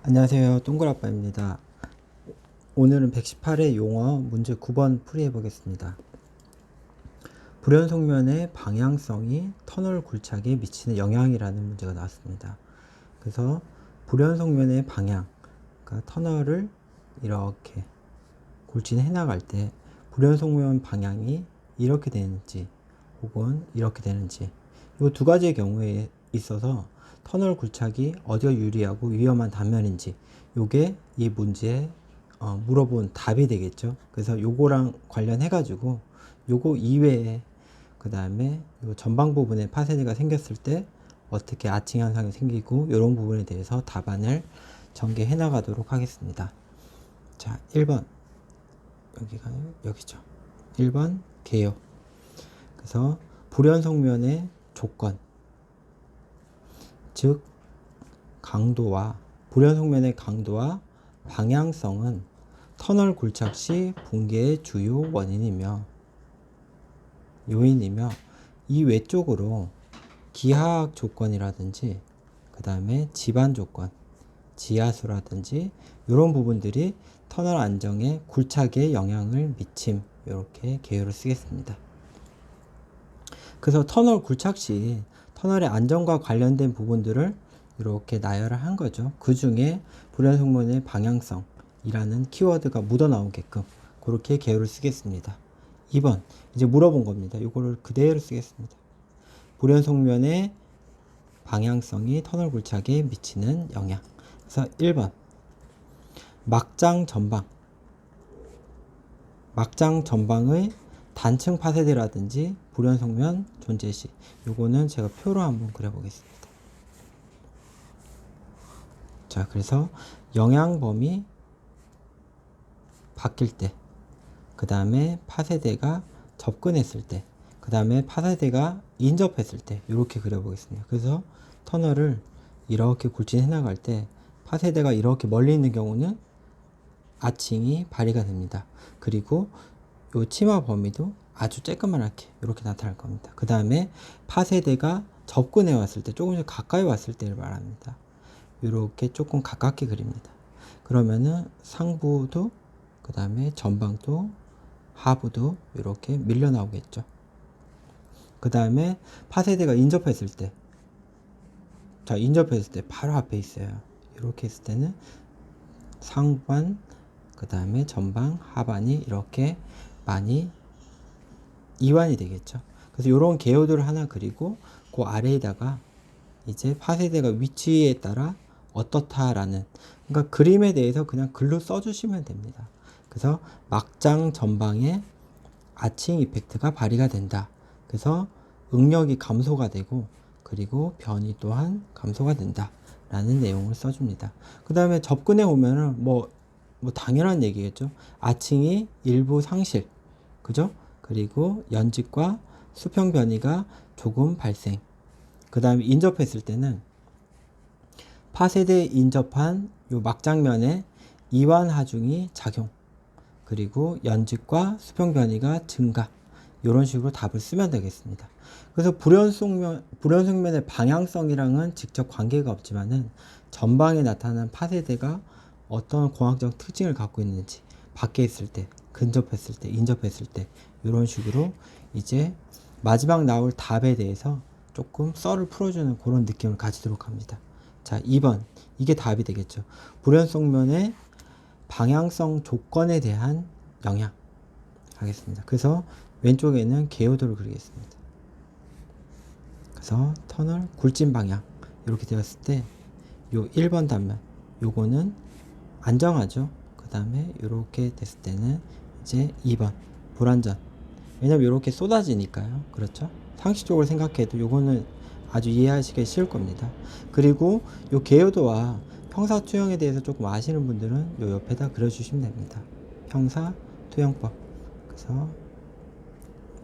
안녕하세요. 동글아빠입니다. 오늘은 118회 용어 문제 9번 풀이해 보겠습니다. 불연속면의 방향성이 터널 굴착에 미치는 영향이라는 문제가 나왔습니다. 그래서 불연속면의 방향, 그러니까 터널을 이렇게 굴진해 나갈 때 불연속면 방향이 이렇게 되는지 혹은 이렇게 되는지, 이 두 가지의 경우에 있어서 터널 굴착이 어디가 유리하고 위험한 단면인지, 요게 이 문제에 물어본 답이 되겠죠. 그래서 요거랑 관련해 가지고 요거 이외에 그 다음에 요 전방 부분에 파쇄대가 생겼을 때 어떻게 아칭 현상이 생기고 이런 부분에 대해서 답안을 전개해 나가도록 하겠습니다. 자, 1번 여기가 여기죠. 1번 개요. 그래서 불연속면의 조건, 즉 강도와 불연속면의 강도와 방향성은 터널 굴착 시 붕괴의 주요 원인이며 요인이며, 이 외쪽으로 기하학 조건이라든지 그 다음에 지반 조건, 지하수라든지 이런 부분들이 터널 안정에 굴착에 영향을 미침, 이렇게 개요를 쓰겠습니다. 그래서 터널 굴착 시 터널의 안전과 관련된 부분들을 이렇게 나열을 한 거죠. 그 중에 불연속면의 방향성이라는 키워드가 묻어 나오게끔 그렇게 개요를 쓰겠습니다. 2번 이제 물어본 겁니다. 이거를 그대로 쓰겠습니다. 불연속면의 방향성이 터널 굴착에 미치는 영향. 그래서 1번 막장 전방의 단층 파쇄대라든지 불연속면 존재 시, 요거는 제가 표로 한번 그려보겠습니다. 자, 그래서 영향 범위 바뀔 때, 그 다음에 파쇄대가 접근했을 때, 그 다음에 파쇄대가 인접했을 때, 이렇게 그려보겠습니다. 그래서 터널을 이렇게 굴진해 나갈 때 파쇄대가 이렇게 멀리 있는 경우는 아칭이 발휘가 됩니다. 그리고 요 치마 범위도 아주 쬐끄만하게 이렇게 나타날 겁니다. 그 다음에 파쇄대가 접근해 왔을 때, 조금씩 가까이 왔을 때를 말합니다. 이렇게 조금 가깝게 그립니다. 그러면은 상부도 그 다음에 전방도 하부도 이렇게 밀려 나오겠죠. 그 다음에 파쇄대가 인접했을 때, 자, 인접했을 때 바로 앞에 있어요. 이렇게 했을 때는 상반, 그 다음에 전방, 하반이 이렇게 많이 이완이 되겠죠. 그래서 이런 개요들을 하나 그리고 그 아래에다가 이제 파쇄대가 위치에 따라 어떻다라는, 그러니까 그림에 대해서 그냥 글로 써주시면 됩니다. 그래서 막장 전방에 아칭 이펙트가 발휘가 된다. 그래서 응력이 감소가 되고 그리고 변이 또한 감소가 된다 라는 내용을 써줍니다. 그 다음에 접근해 오면은 뭐 당연한 얘기겠죠. 아칭이 일부 상실, 그죠? 그리고 연직과 수평 변이가 조금 발생. 그 다음에 인접했을 때는 파쇄대에 인접한 요 막장면에 이완 하중이 작용, 그리고 연직과 수평 변이가 증가, 이런 식으로 답을 쓰면 되겠습니다. 그래서 불연속면의 방향성이랑은 직접 관계가 없지만은 전방에 나타난 파쇄대가 어떤 공학적 특징을 갖고 있는지, 밖에 있을 때, 근접했을 때, 인접했을 때, 이런 식으로 이제 마지막 나올 답에 대해서 조금 썰을 풀어주는 그런 느낌을 가지도록 합니다. 자, 2번 이게 답이 되겠죠. 불연속면의 방향성 조건에 대한 영향 하겠습니다. 그래서 왼쪽에는 개요도를 그리겠습니다. 그래서 터널 굴진 방향 이렇게 되었을 때 요 1번 단면 요거는 안정하죠. 그 다음에 이렇게 됐을 때는 이제 2번 불안전, 왜냐면 이렇게 쏟아지니까요. 그렇죠? 상식적으로 생각해도 요거는 아주 이해하시기 쉬울 겁니다. 그리고 요 개요도와 형사 투영에 대해서 조금 아시는 분들은 요 옆에다 그려주시면 됩니다. 형사 투영법. 그래서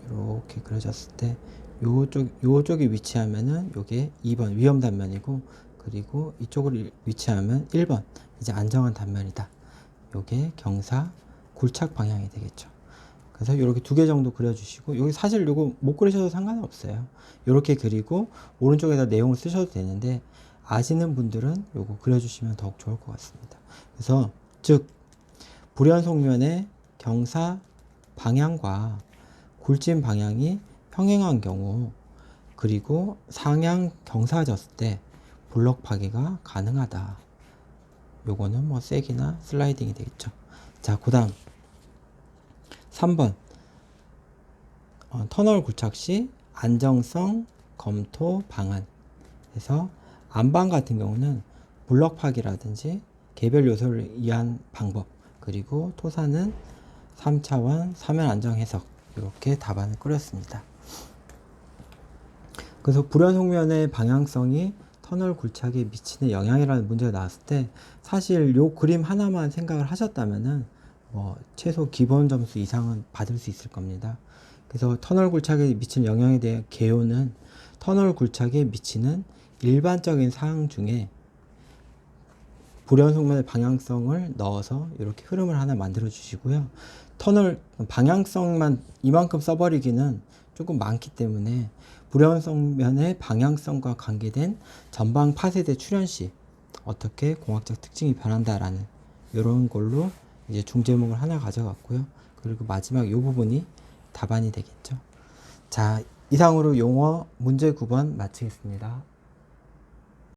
이렇게 그려졌을 때 요쪽이 위치하면은 요게 2번 위험 단면이고, 그리고 이쪽으로 위치하면 1번 이제 안정한 단면이다. 요게 경사 굴착 방향이 되겠죠. 그래서 이렇게 두 개 정도 그려주시고, 여기 사실 이거 못 그리셔도 상관은 없어요. 이렇게 그리고 오른쪽에다 내용을 쓰셔도 되는데, 아시는 분들은 요거 그려주시면 더욱 좋을 것 같습니다. 그래서 즉 불연속면의 경사 방향과 굴진 방향이 평행한 경우 그리고 상향 경사졌을 때 블럭 파기가 가능하다. 요거는 뭐 쐐기나 슬라이딩이 되겠죠. 자, 그 다음 3번 터널 굴착 시 안정성 검토 방안. 그래서 안방 같은 경우는 블럭 파기라든지 개별 요소를 이해한 방법, 그리고 토사는 3차원 사면 안정 해석, 이렇게 답안을 꾸렸습니다. 그래서 불연속면의 방향성이 터널 굴착에 미치는 영향이라는 문제가 나왔을 때 사실 요 그림 하나만 생각을 하셨다면은 최소 기본 점수 이상은 받을 수 있을 겁니다. 그래서 터널 굴착에 미치는 영향에 대한 개요는 터널 굴착에 미치는 일반적인 사항 중에 불연속면의 방향성을 넣어서 이렇게 흐름을 하나 만들어 주시고요. 터널 방향성만 이만큼 써버리기는 조금 많기 때문에 불연속면의 방향성과 관계된 전방 파세대 출현 시 어떻게 공학적 특징이 변한다라는 이런 걸로 이제 중제목을 하나 가져갔고요. 그리고 마지막 이 부분이 답안이 되겠죠. 자, 이상으로 용어 문제 9번 마치겠습니다.